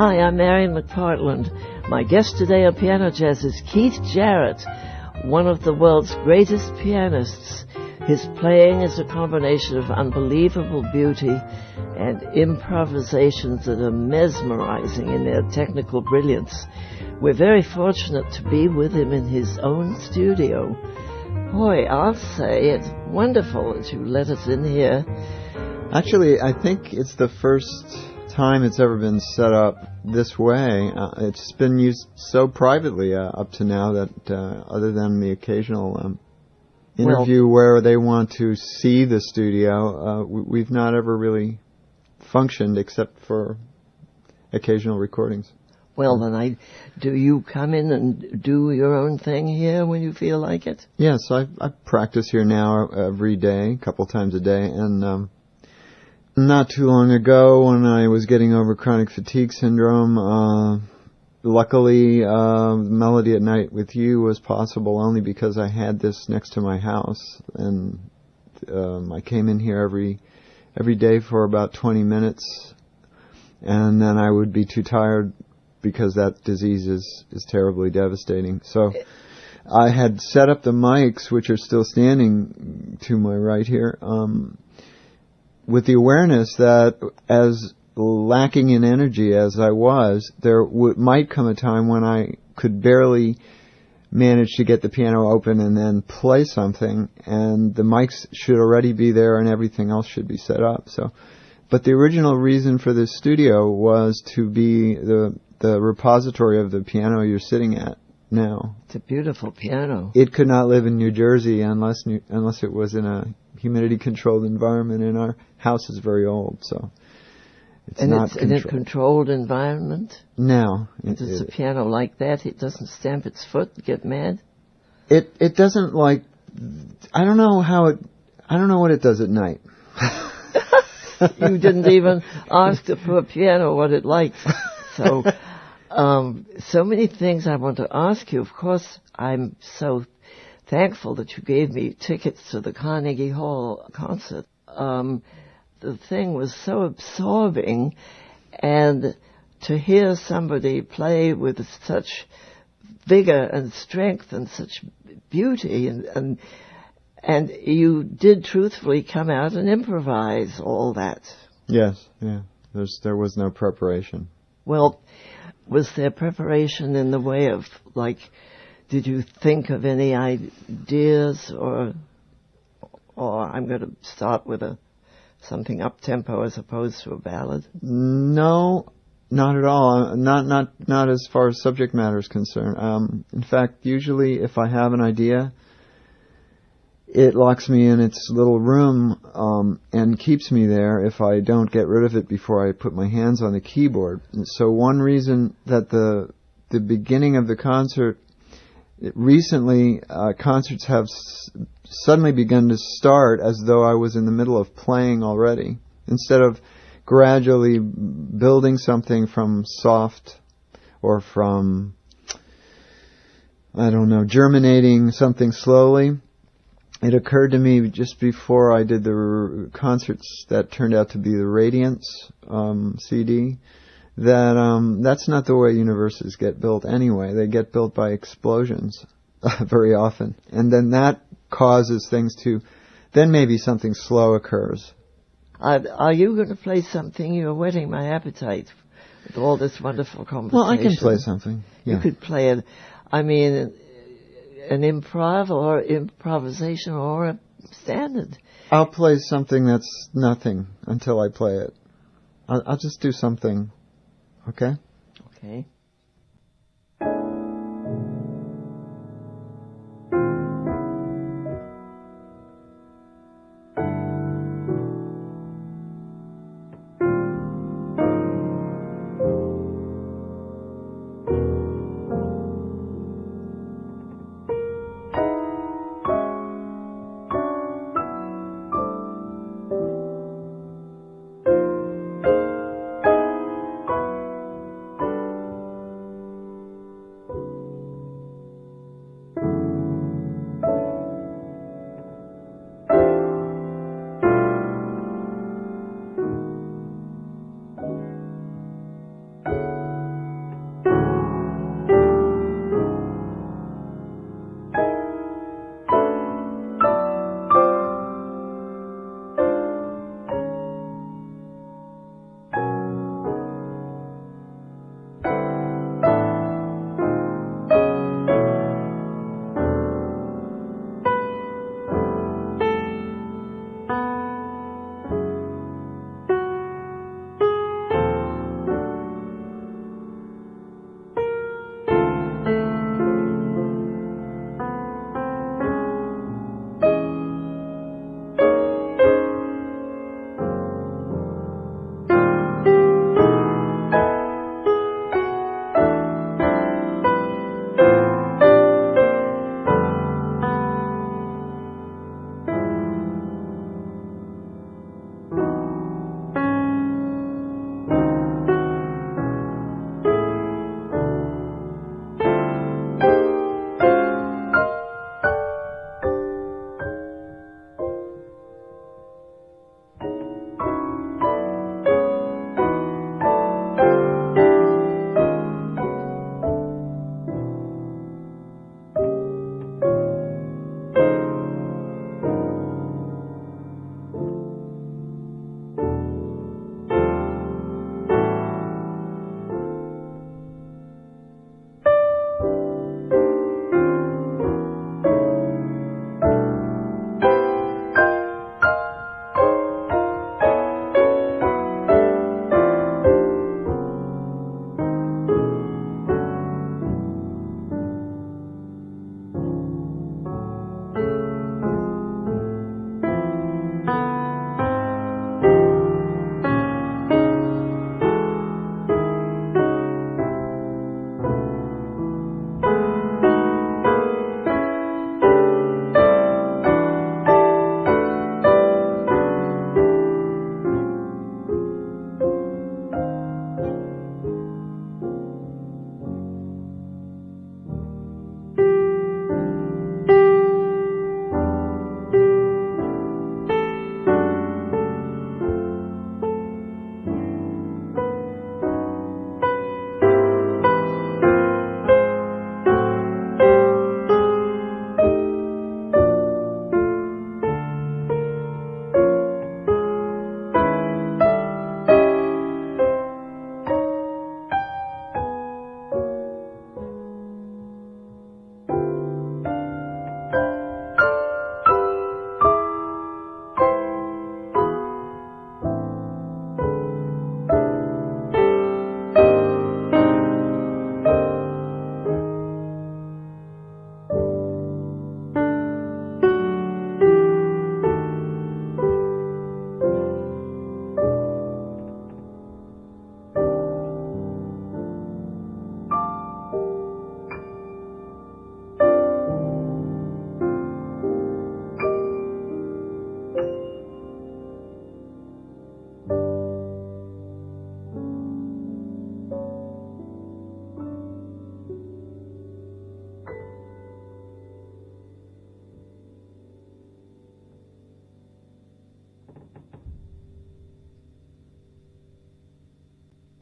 Hi, I'm Marian McPartland. My guest today on Piano Jazz is Keith Jarrett, one of the world's greatest pianists. His playing is a combination of unbelievable beauty and improvisations that are mesmerizing in their technical brilliance. We're very fortunate to be with him in his own studio. Boy, I'll say it's wonderful that you let us in here. Actually, I think it's the first time it's ever been set up this way. It's been used so privately up to now that other than the occasional interview where they want to see the studio, we've not ever really functioned except for occasional recordings. Well, then do you come in and do your own thing here when you feel like it? Yes, I practice here now every day, a couple times a day, and not too long ago when I was getting over chronic fatigue syndrome, luckily Melody at Night with You was possible only because I had this next to my house, and I came in here every day for about 20 minutes, and then I would be too tired because that disease is terribly devastating. So I had set up the mics, which are still standing to my right here, with the awareness that as lacking in energy as I was, there might come a time when I could barely manage to get the piano open and then play something, and the mics should already be there and everything else should be set up. But the original reason for this studio was to be the repository of the piano you're sitting at now. It's a beautiful piano. It could not live in New Jersey unless it was in a humidity-controlled environment, and our house is very old, so it's not controlled. In a controlled environment? No. Does a piano like that, it doesn't stamp its foot and get mad? It doesn't like... I don't know what it does at night. You didn't even ask the poor piano what it likes. So, so many things I want to ask you. Of course, I'm so thankful that you gave me tickets to the Carnegie Hall concert. The thing was so absorbing, and to hear somebody play with such vigor and strength and such beauty, and you did truthfully come out and improvise all that. Yes, yeah. There was no preparation. Well, was there preparation in the way of, like, did you think of any ideas, or I'm going to start with something up-tempo as opposed to a ballad? No, not at all. Not as far as subject matter is concerned. In fact, usually if I have an idea, it locks me in its little room and keeps me there if I don't get rid of it before I put my hands on the keyboard. And so one reason that the beginning of the concert, recently concerts have suddenly begun to start as though I was in the middle of playing already, instead of gradually building something from soft or from, I don't know, germinating something slowly. It occurred to me just before I did the concerts that turned out to be the Radiance CD that that's not the way universes get built anyway. They get built by explosions very often. And then that causes things to, then maybe something slow occurs. Are you going to play something? You're whetting my appetite with all this wonderful conversation. Well, I can play something. Yeah. You could play it. I mean, an improv or improvisation or a standard. I'll play something that's nothing until I play it. I'll just do something. Okay? Okay.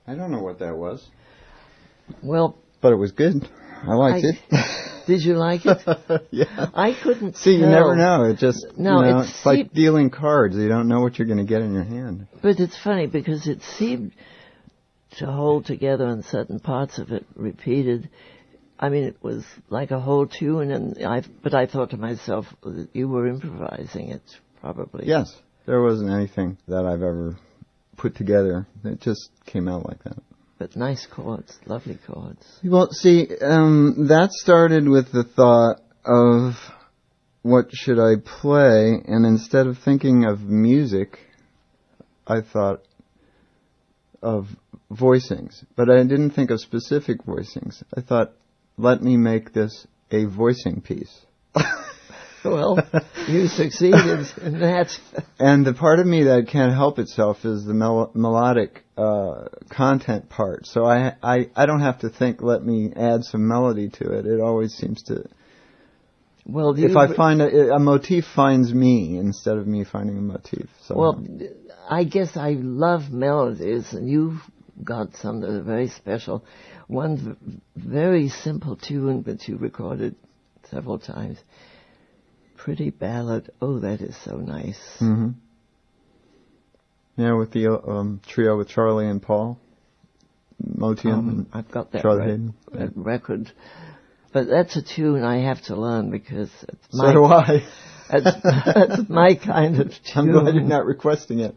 I don't know what that was. Well, but it was good. I liked it. Did you like it? Yeah. I couldn't See, tell. you never know. It just, no, it's like dealing cards. You don't know what you're going to get in your hand. But it's funny because it seemed to hold together and certain parts of it repeated. I mean, it was like a whole tune, but I thought to myself, you were improvising it, probably. Yes. There wasn't anything that I've ever put together. It just came out like that. But nice chords, lovely chords. Well, see, that started with the thought of what should I play, and instead of thinking of music, I thought of voicings. But I didn't think of specific voicings. I thought, let me make this a voicing piece. Well, you succeeded in that. And the part of me that can't help itself is the melodic content part. So I don't have to think, let me add some melody to it. It always seems to... Well, if I find a motif finds me instead of me finding a motif. Somehow. Well, I guess I love melodies, and you've got some that are very special. One very simple tune that you recorded several times. Pretty ballad. Oh, that is so nice. Mm-hmm. Yeah, with the trio with Charlie and Paul, Motian. I've got that, that record, but that's a tune I have to learn because it's so do I. That's my kind of tune. I'm glad you're not requesting it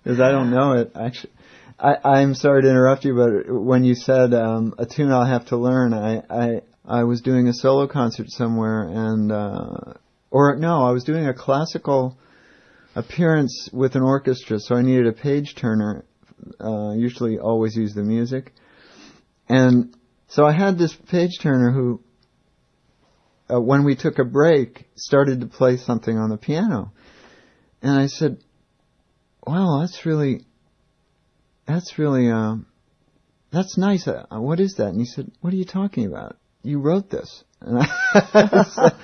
because I don't know it. Actually, I'm sorry to interrupt you, but when you said a tune I'll have to learn, I was doing a solo concert somewhere and. I was doing a classical appearance with an orchestra, so I needed a page turner. Usually always use the music. And so I had this page turner who, when we took a break, started to play something on the piano. And I said, wow, that's nice. What is that? And he said, what are you talking about? You wrote this. And I said,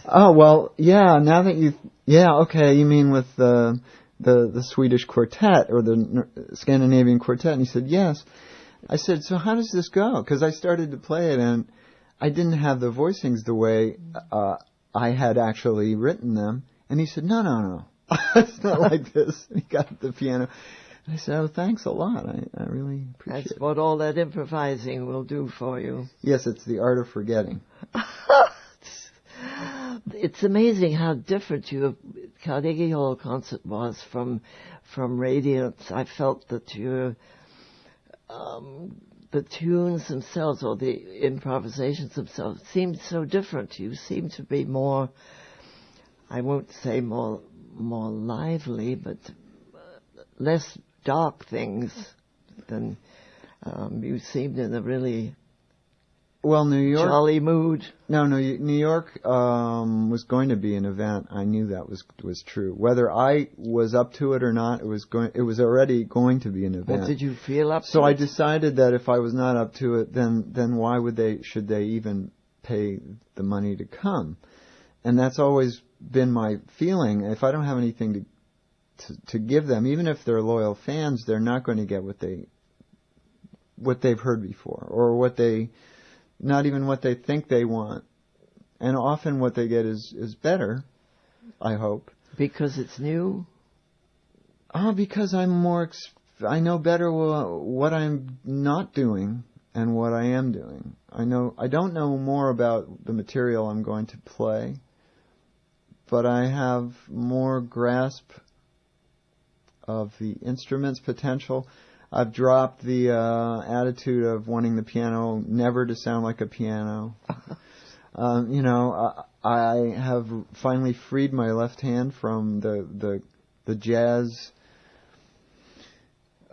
oh, well, yeah, now that okay, you mean with the Swedish quartet or the Scandinavian quartet? And he said, yes. I said, so how does this go? Because I started to play it and I didn't have the voicings the way I had actually written them. And he said, no. It's not like this. And he got the piano. And I said, oh, thanks a lot. I really appreciate it. That's what all that improvising will do for you. Yes, it's the art of forgetting. It's amazing how different Carnegie Hall concert was from Radiance. I felt that the tunes themselves or the improvisations themselves seemed so different. You seemed to be more, I won't say more lively, but less dark things than you seemed in a really New York jolly mood. No, New York was going to be an event. I knew that was true. Whether I was up to it or not, it was already going to be an event. Well, did you feel up to it? So I decided that if I was not up to it, then why should they even pay the money to come? And that's always been my feeling. If I don't have anything to give them, even if they're loyal fans, they're not going to get what they've heard before, or not even what they think they want. And often what they get is better, I hope. Because it's new? Because I know better what I'm not doing and what I am doing. I don't know more about the material I'm going to play, but I have more grasp of the instrument's potential. I've dropped the attitude of wanting the piano never to sound like a piano. I have finally freed my left hand from the jazz.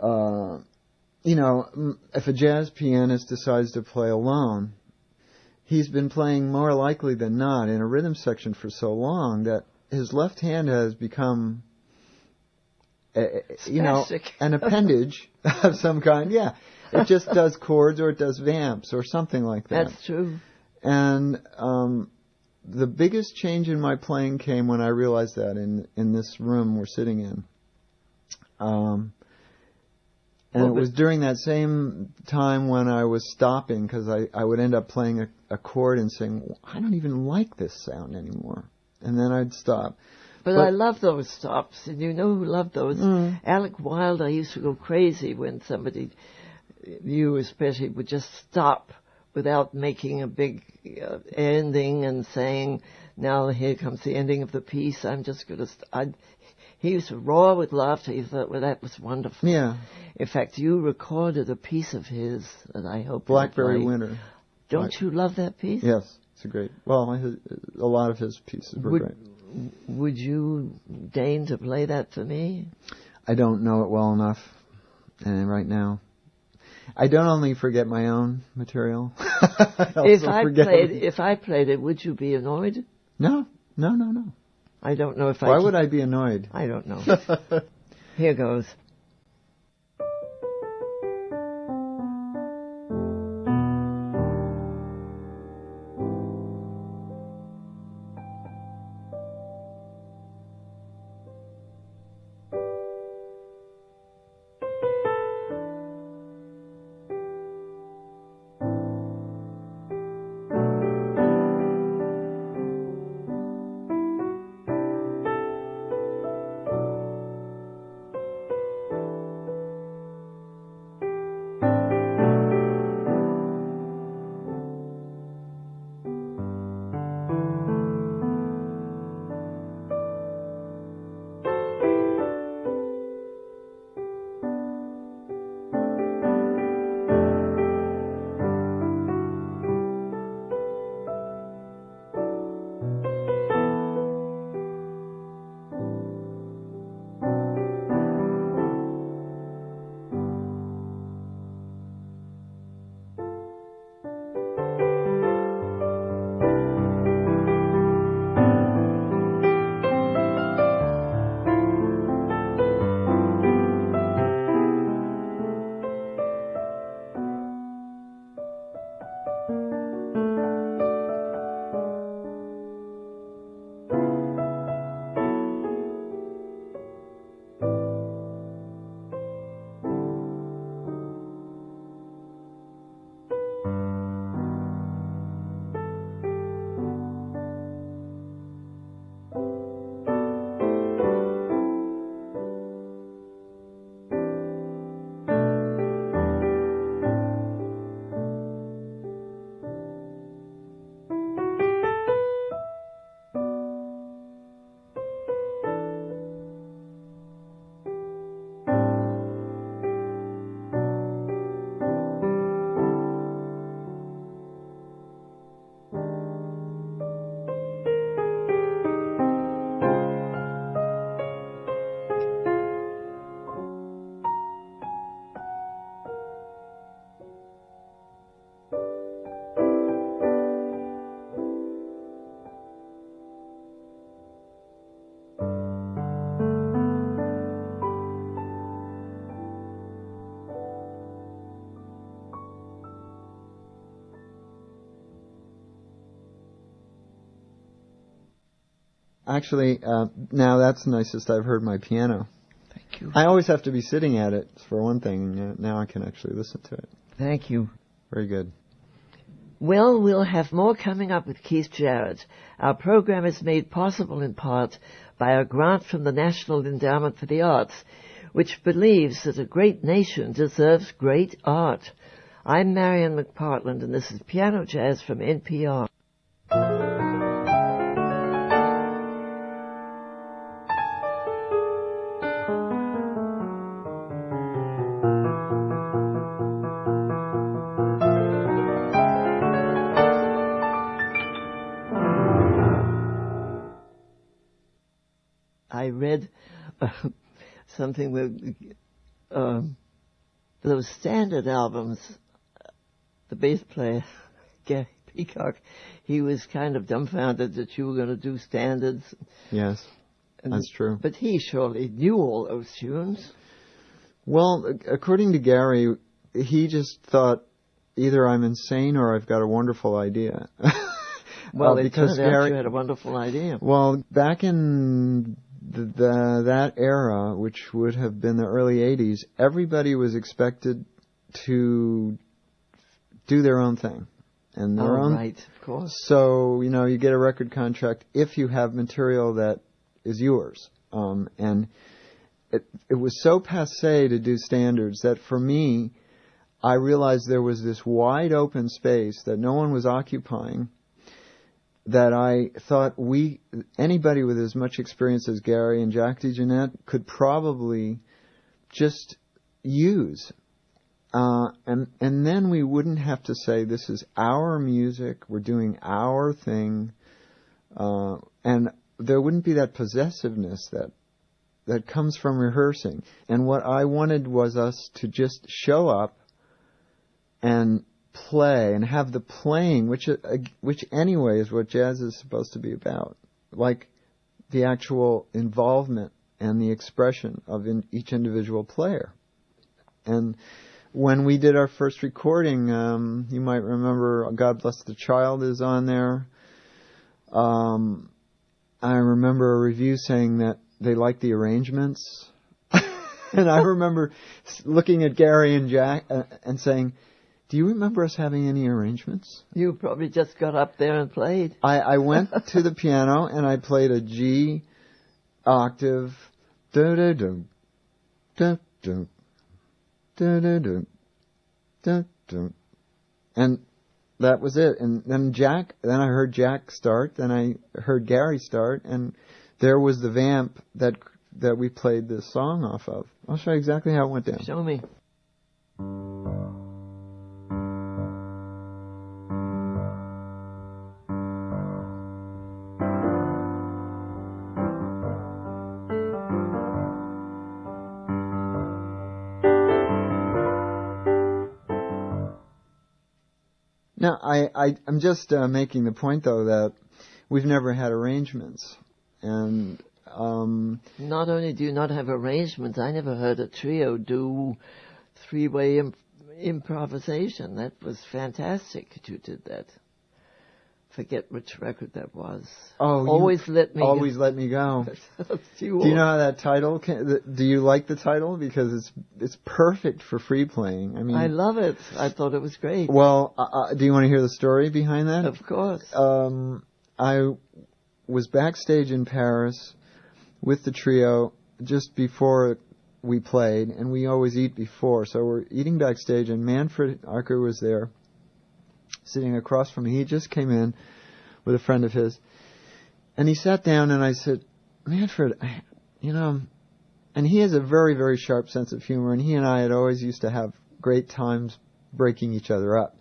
If a jazz pianist decides to play alone, he's been playing more likely than not in a rhythm section for so long that his left hand has become an appendage of some kind. Yeah. It just does chords or it does vamps or something like that. That's true. And the biggest change in my playing came when I realized that in this room we're sitting in. And it was during that same time when I was stopping, because I would end up playing a chord and saying, I don't even like this sound anymore. And then I'd stop. But I love those stops, and you know who loved those? Alec Wilder used to go crazy when somebody, you especially, would just stop without making a big ending and saying, now here comes the ending of the piece, I'm just going to... He used to roar with laughter. He thought, well, that was wonderful. Yeah. In fact, you recorded a piece of his that I hope Blackberry Winter. Don't you love that piece? Yes, it's a great... Well, a lot of his pieces were great. Would you deign to play that for me? I don't know it well enough, and right now, I don't only forget my own material. If I played it, would you be annoyed? No. I don't know if Why would I be annoyed? I don't know. Here goes. Actually, now that's the nicest I've heard my piano. Thank you. I always have to be sitting at it, for one thing, and now I can actually listen to it. Thank you. Very good. Well, we'll have more coming up with Keith Jarrett. Our program is made possible in part by a grant from the National Endowment for the Arts, which believes that a great nation deserves great art. I'm Marian McPartland, and this is Piano Jazz from NPR. I read something with those standard albums, the bass player, Gary Peacock, he was kind of dumbfounded that you were going to do standards. Yes, that's true. But he surely knew all those tunes. Well, according to Gary, he just thought either I'm insane or I've got a wonderful idea. Well, because Gary had a wonderful idea. Well, back in that era, which would have been the early 80s, everybody was expected to do their own thing. And their own, right, of course. So, you get a record contract if you have material that is yours. And it was so passé to do standards that for me, I realized there was this wide open space that no one was occupying, that I thought anybody with as much experience as Gary and Jack DeJohnette could probably just use. And then we wouldn't have to say, this is our music, we're doing our thing, and there wouldn't be that possessiveness that comes from rehearsing. And what I wanted was us to just show up and play and have the playing, which anyway is what jazz is supposed to be about, like the actual involvement and the expression of each individual player. And when we did our first recording, you might remember God Bless the Child is on there. I remember a review saying that they liked the arrangements. And I remember looking at Gary and Jack and saying, do you remember us having any arrangements? You probably just got up there and played. I went to the piano and I played a G octave, da-da-dum, da-dum, da-da-dum, da-dum, and that was it. And then I heard Jack start, then I heard Gary start, and there was the vamp that we played this song off of. I'll show you exactly how it went down. Show me. Now, I'm just making the point, though, that we've never had arrangements. And not only do you not have arrangements, I never heard a trio do three-way improvisation. That was fantastic that you did that. Forget which record that was. Oh, Always Let Me Go. Always Let Me Go. Do you know how that title do you like the title? Because it's perfect for free playing. I mean, I love it. I thought it was great. Well, do you want to hear the story behind that? Of course. I was backstage in Paris with the trio just before we played, and we always eat before. So we're eating backstage, and Manfred Archer was there, sitting across from me. He just came in with a friend of his. And he sat down, and I said, Manfred, and he has a very, very sharp sense of humor, and he and I had always used to have great times breaking each other up.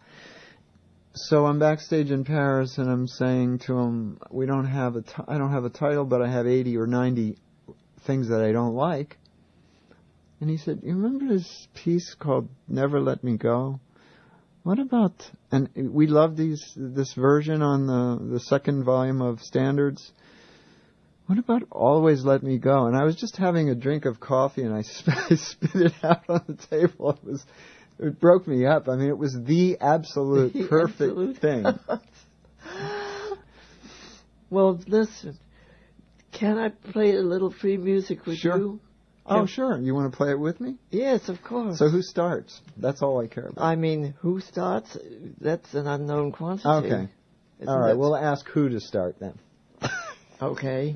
So I'm backstage in Paris, and I'm saying to him, I don't have a title, but I have 80 or 90 things that I don't like. And he said, you remember this piece called Never Let Me Go? What about, and we love this version on the second volume of Standards. What about Always Let Me Go? And I was just having a drink of coffee, and I spit it out on the table. It broke me up. I mean, it was the absolute perfect thing. Well, listen, can I play a little free music with you? Oh, sure. You want to play it with me? Yes, of course. So who starts? That's all I care about. I mean, who starts? That's an unknown quantity. Okay. All right. We'll ask who to start then. Okay.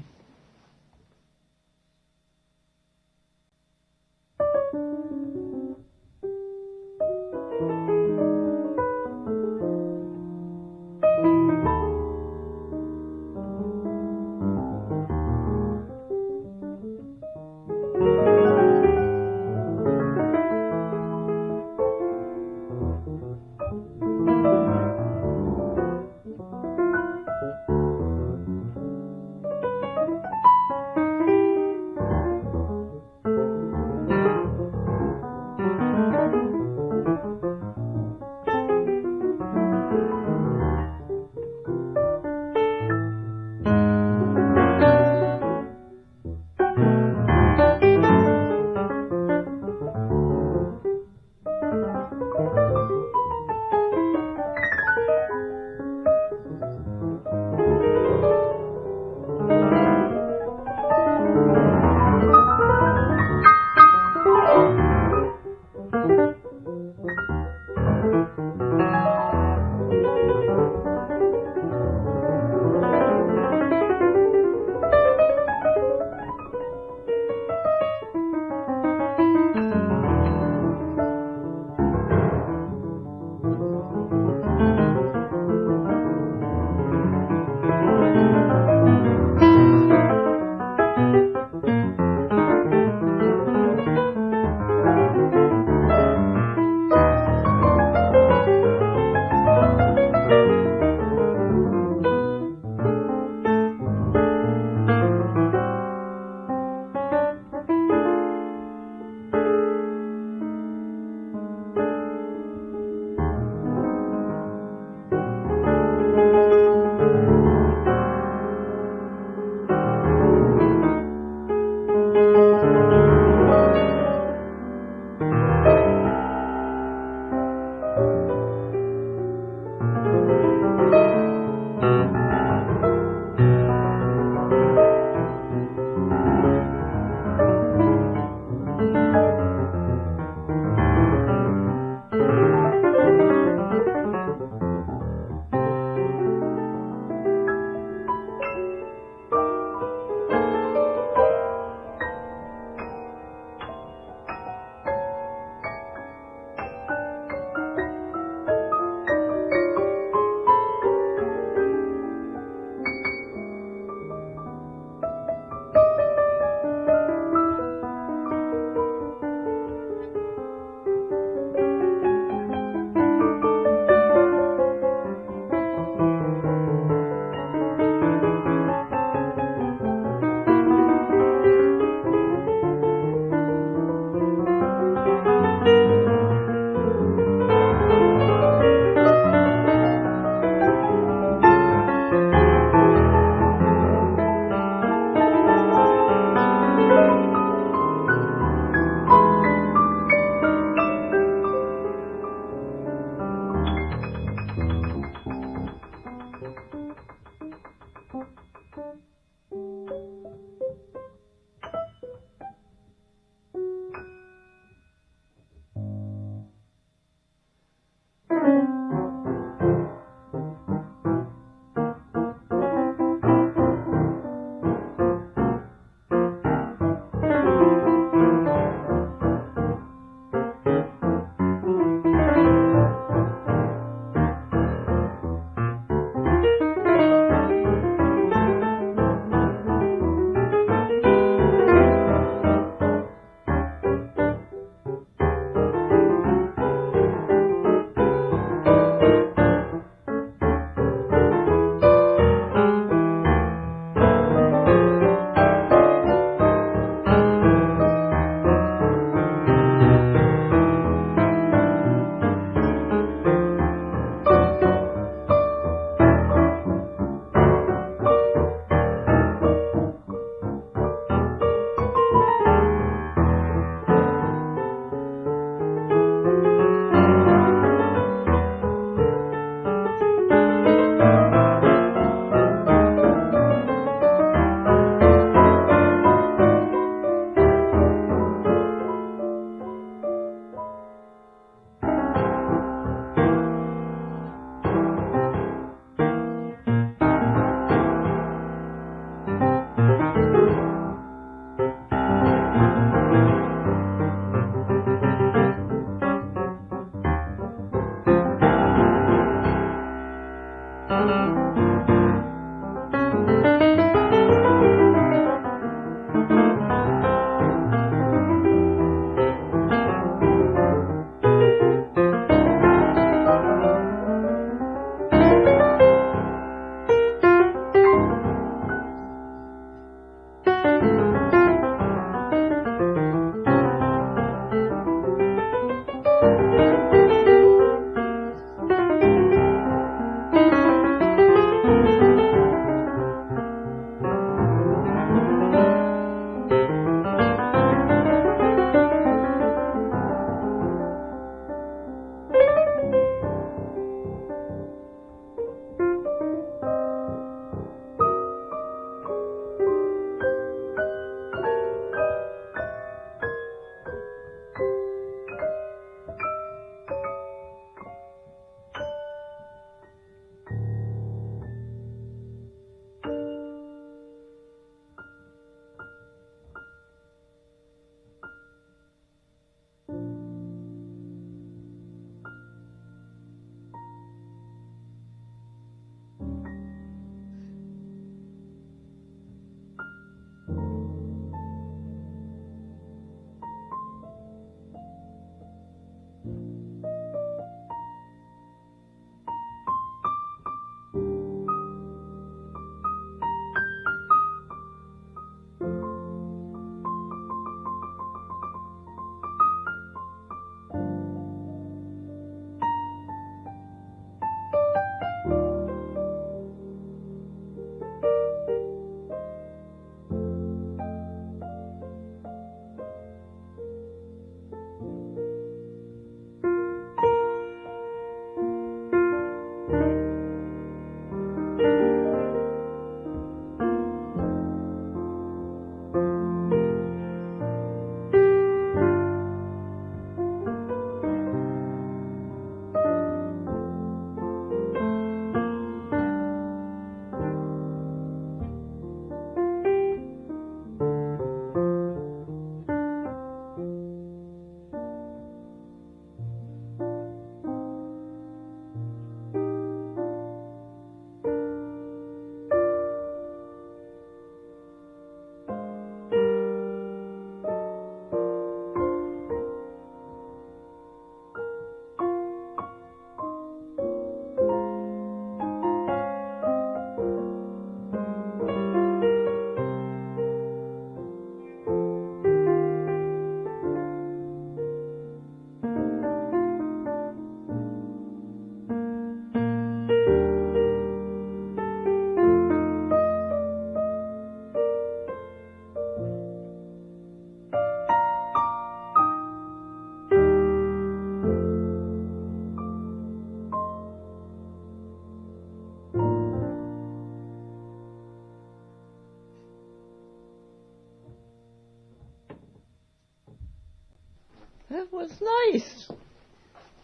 That was nice.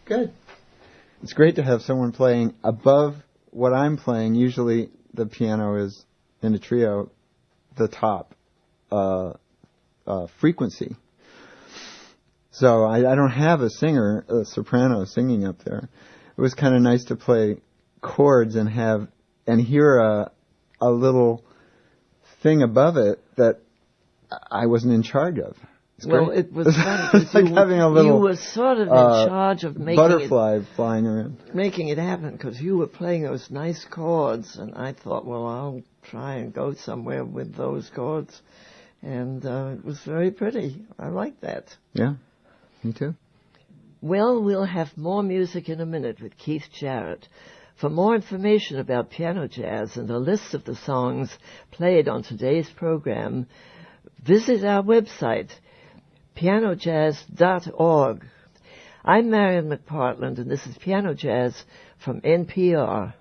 Good. It's great to have someone playing above what I'm playing. Usually the piano is, in a trio, the top frequency. So I don't have a singer, a soprano singing up there. It was kind of nice to play chords and hear a little thing above it that I wasn't in charge of. Well, it was funny like having a little you were sort of in charge of making butterfly flying around, making it happen, because you were playing those nice chords, and I thought, well, I'll try and go somewhere with those chords, and it was very pretty. I liked that. Yeah, me too. Well, we'll have more music in a minute with Keith Jarrett. For more information about piano jazz and a list of the songs played on today's program, visit our website, pianojazz.org. I'm Marian McPartland, and this is Piano Jazz from NPR.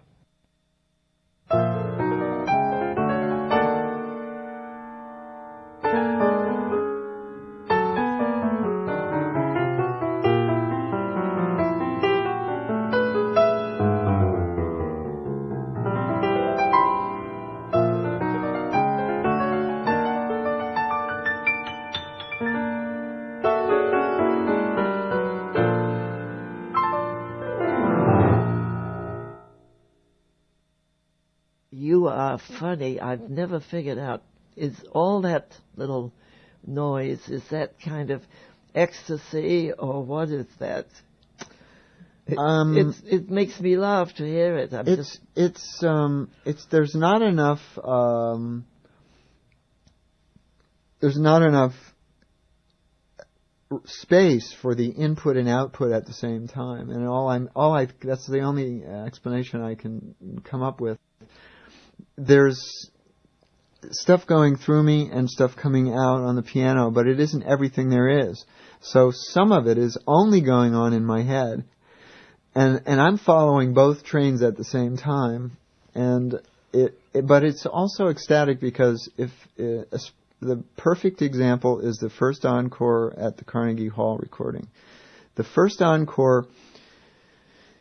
You are funny. I've never figured out, is all that little noise, is that kind of ecstasy, or what is that? It makes me laugh to hear it. There's not enough space for the input and output at the same time, and that's the only explanation I can come up with. There's stuff going through me and stuff coming out on the piano, but it isn't everything there is. So some of it is only going on in my head, and I'm following both trains at the same time, but it's also ecstatic, because the perfect example is the first encore at the Carnegie Hall recording. The first encore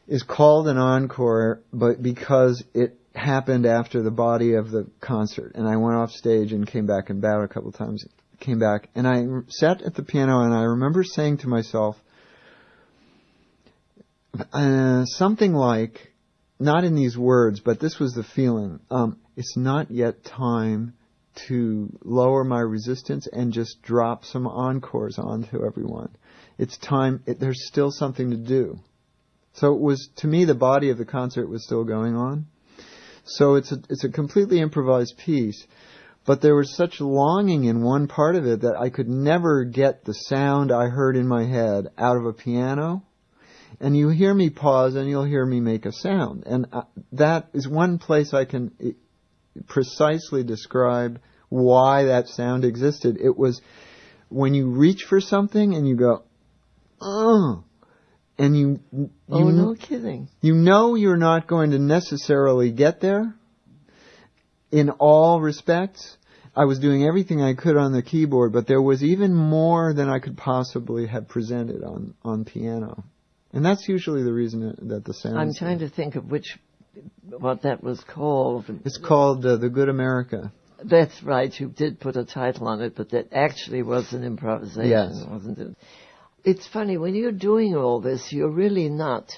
is called an encore, but because it happened after the body of the concert, and I went off stage and came back and bowed a couple of times, came back, and I sat at the piano, and I remember saying to myself something like, not in these words, but this was the feeling, it's not yet time to lower my resistance and just drop some encores onto everyone. It's time, there's still something to do. So it was, to me, the body of the concert was still going on. So it's a completely improvised piece, but there was such longing in one part of it that I could never get the sound I heard in my head out of a piano. And you hear me pause and you'll hear me make a sound. And that is one place I can precisely describe why that sound existed. It was when you reach for something and you go, oh. And you no kidding. You know you're not going to necessarily get there in all respects. I was doing everything I could on the keyboard, but there was even more than I could possibly have presented on piano. And that's usually the reason that the sound... I'm trying to think of what that was called. It's called The Good America. That's right. You did put a title on it, but that actually was an improvisation, yes. Wasn't it? It's funny, when you're doing all this, you're really not,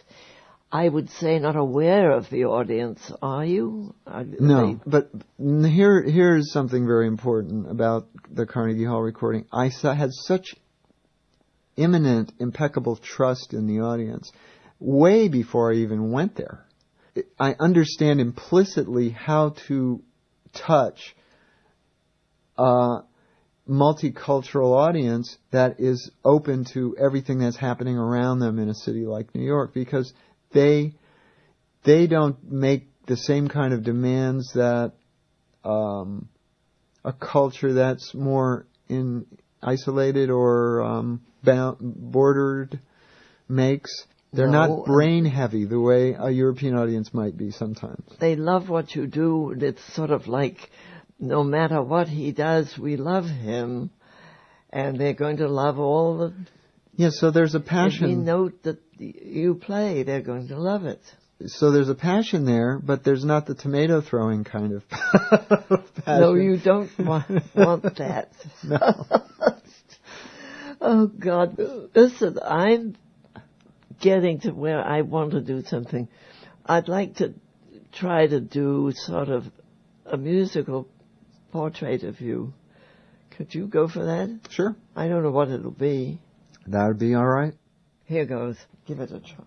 I would say, not aware of the audience, are you? No, but here's something very important about the Carnegie Hall recording. I had such imminent, impeccable trust in the audience way before I even went there. I understand implicitly how to touch multicultural audience that is open to everything that's happening around them in a city like New York, because they don't make the same kind of demands that a culture that's more isolated or bordered makes. They're not brain heavy the way a European audience might be sometimes. They love what you do. It's sort of like, no matter what he does, we love him, and they're going to love all the Yeah, so there's a Every passion. note that you play, they're going to love it. So there's a passion there, but there's not the tomato throwing kind of passion. No, you don't want that. No. Oh, God. Listen, I'm getting to where I want to do something. I'd like to try to do sort of a musical portrait of you. Could you go for that? Sure. I don't know what it'll be. That would be all right. Here goes. Give it a try.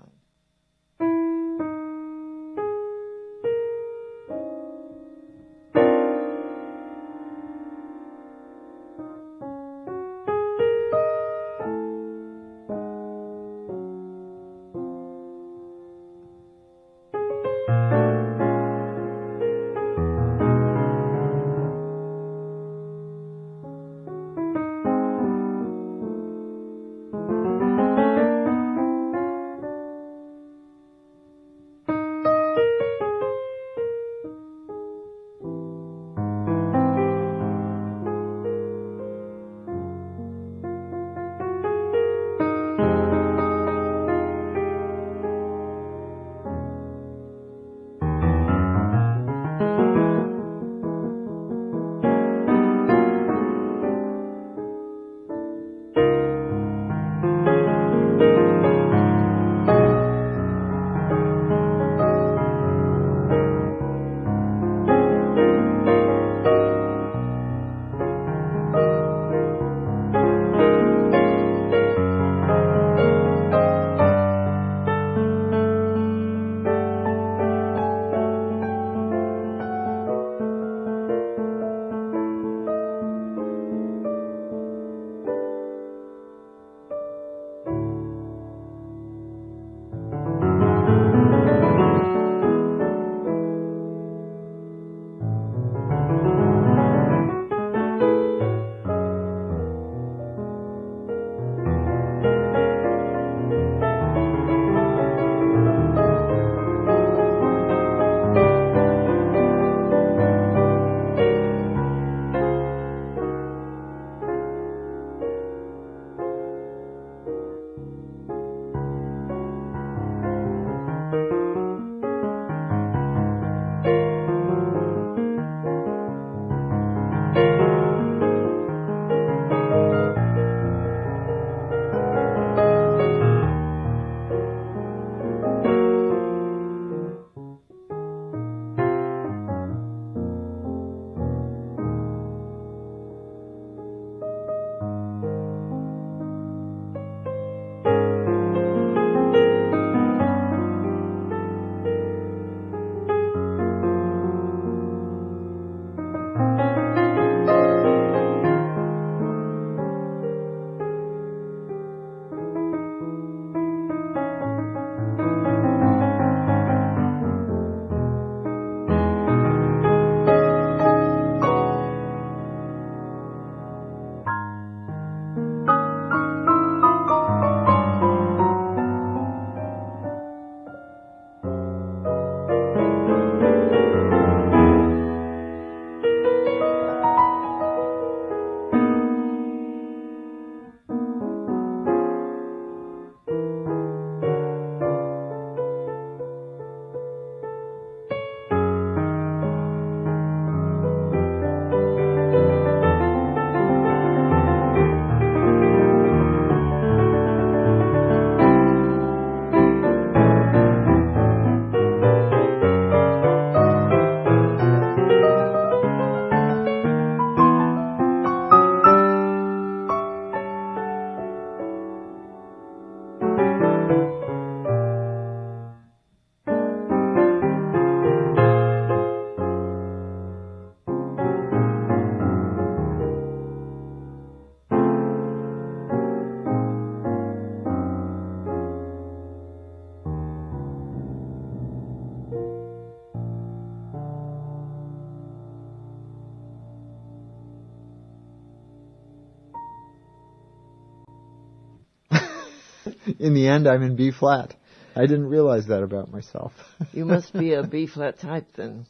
In the end, I'm in B flat. I didn't realize that about myself. You must be a B flat type then.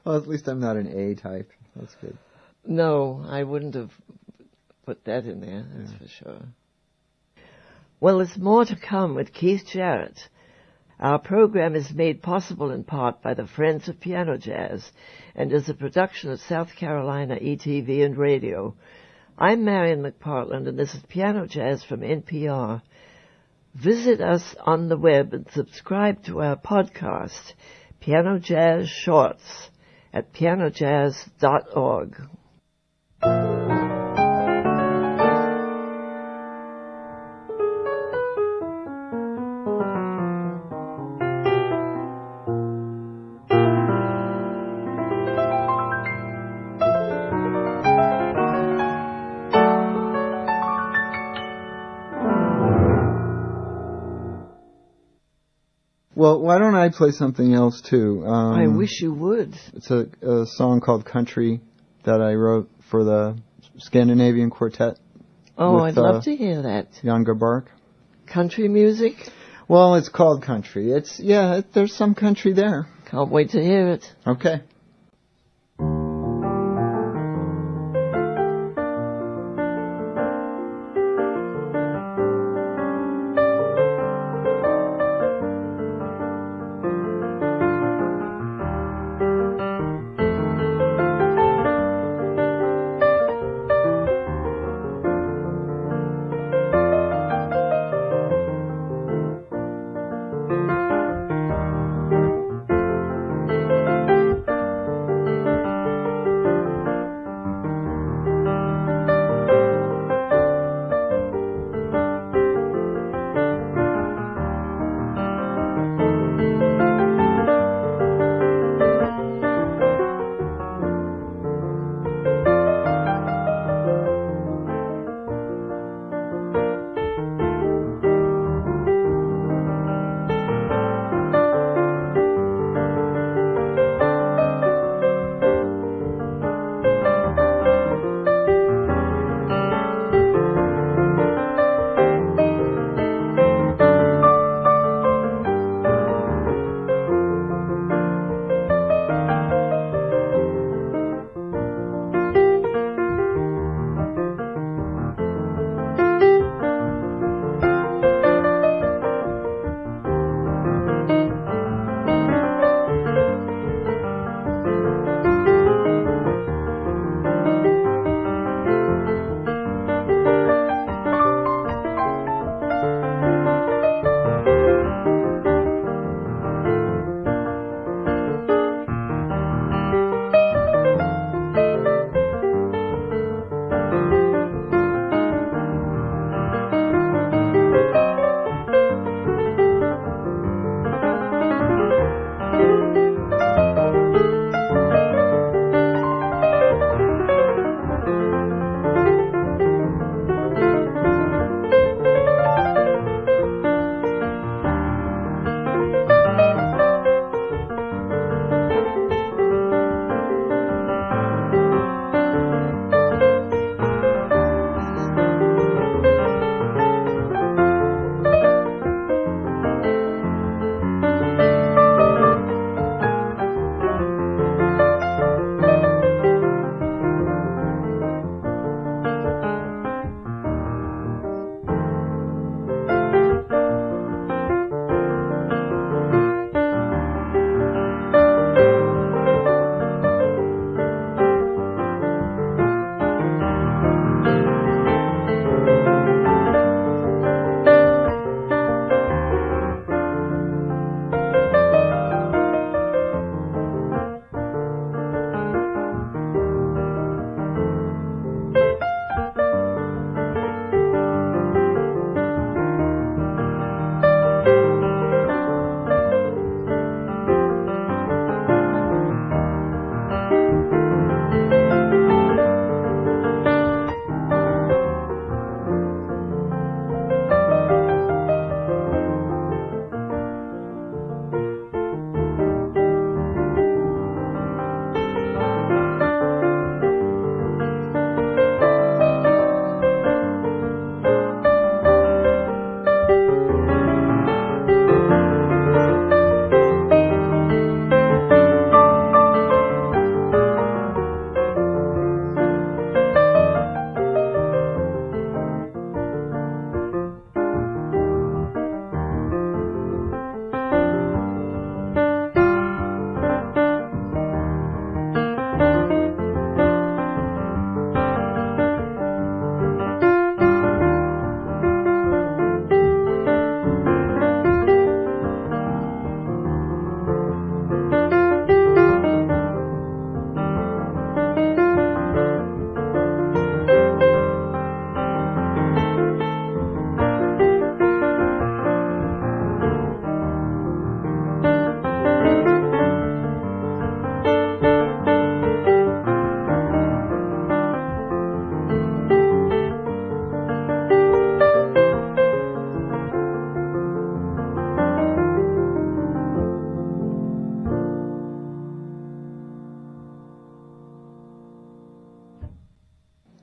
Well, at least I'm not an A type. That's good. No, I wouldn't have put that in there, that's for sure. Well, there's more to come with Keith Jarrett. Our program is made possible in part by the Friends of Piano Jazz and is a production of South Carolina ETV and Radio. I'm Marian McPartland, and this is Piano Jazz from NPR. Visit us on the web and subscribe to our podcast, Piano Jazz Shorts, at pianojazz.org. Well, why don't I play something else, too? I wish you would. It's a song called Country that I wrote for the Scandinavian Quartet. Oh, I'd love to hear that. Jan Garbark. Country music? Well, it's called country. There's some country there. Can't wait to hear it. Okay.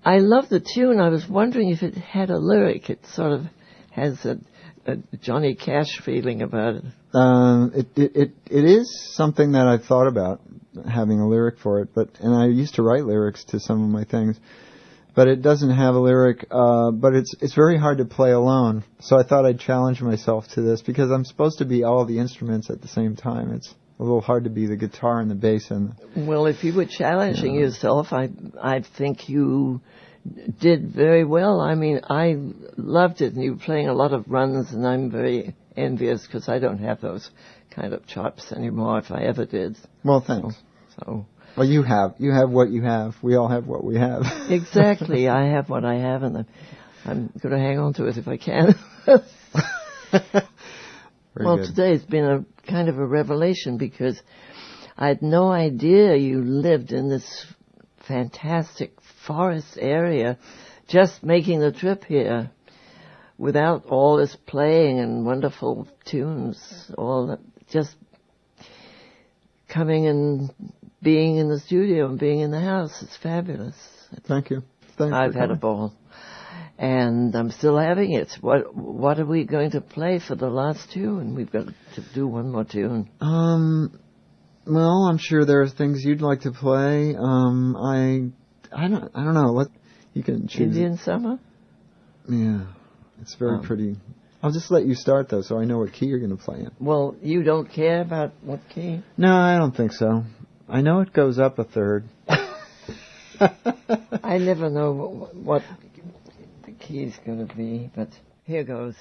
I love the tune. I was wondering if it had a lyric. It sort of has a Johnny Cash feeling about it. It is something that I've thought about, having a lyric for it, and I used to write lyrics to some of my things, but it doesn't have a lyric, but it's very hard to play alone. So I thought I'd challenge myself to this, because I'm supposed to be all the instruments at the same time. It's a little hard to be the guitar and the bass and Well, if you were challenging yourself, I think you did very well. I mean, I loved it, and you were playing a lot of runs, and I'm very envious because I don't have those kind of chops anymore, if I ever did. Well, thanks. So well, you have what you have. We all have what we have. Exactly. I have what I have, and I'm going to hang on to it if I can. Well, good. Today's been a kind of a revelation, because I had no idea you lived in this fantastic forest area, just making the trip here without all this playing and wonderful tunes, all that, just coming and being in the studio and being in the house. It's fabulous. Thank you. Thanks. I've had a ball. And I'm still having it. What are we going to play for the last tune? We've got to do one more tune. Well, I'm sure there are things you'd like to play. I don't know. What you can choose. Indian Summer? Yeah, it's very pretty. I'll just let you start though, so I know what key you're going to play in. Well, you don't care about what key? No, I don't think so. I know it goes up a third. I never know what the key's going to be, but here goes.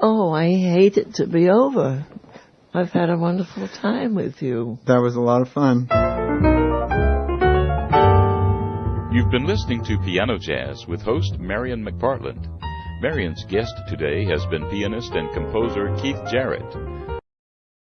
Oh, I hate it to be over. I've had a wonderful time with you. That was a lot of fun. You've been listening to Piano Jazz with host Marian McPartland. Marian's guest today has been pianist and composer Keith Jarrett.